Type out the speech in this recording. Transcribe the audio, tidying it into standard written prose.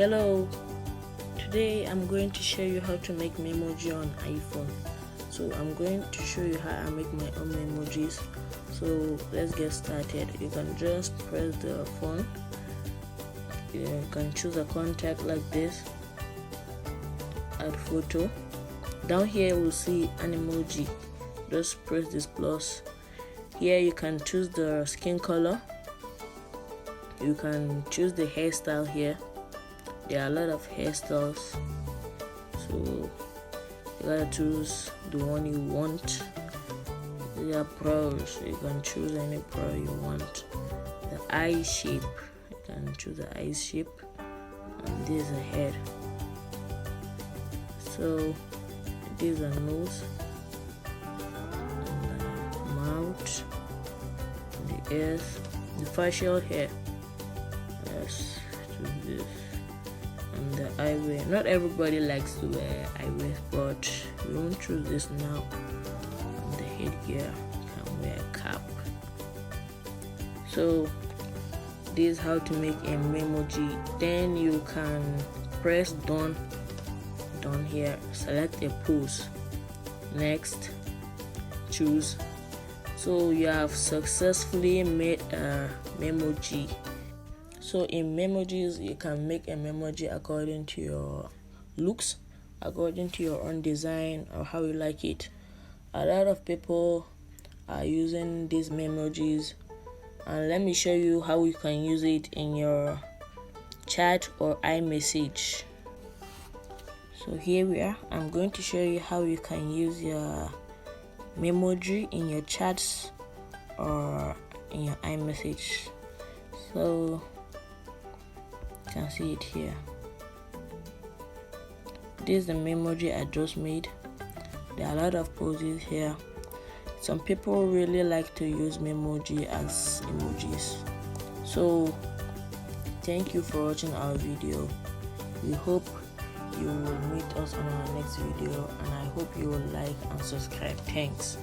Hello, today I'm going to show you how to make memoji on iPhone. So I'm going to show you how I make my own emojis. So let's get started. You can just press the phone. You can choose a contact like this, add photo. Down here we'll see an emoji. Just press this plus. Here you can choose the skin color. You can choose the hairstyle here. There are a lot of hairstyles, so you gotta choose the one you want. There are brows, you can choose any brow you want. The eye shape, you can choose the eye shape, and this is a head. So this is a nose, and the mouth, and the ears, the facial hair. Yes, choose this. And the eyewear. Not everybody likes to wear eyewear, but we won't choose this now. And the headgear, you can wear a cap. So this is how to make a memoji. Then you can press done here, select a pose, next, choose. So you have successfully made a memoji. So in memojis, you can make a memoji according to your looks, according to your own design or how you like it. A lot of people are using these memojis, and let me show you how you can use it in your chat or iMessage. So here we are. I'm going to show you how you can use your memoji in your chats or in your iMessage. So you can see it here. This is the memoji I just made. There are a lot of poses here. Some people really like to use memoji as emojis. So thank you for watching our video. We hope you will meet us on our next video, and I hope you will like and subscribe. Thanks.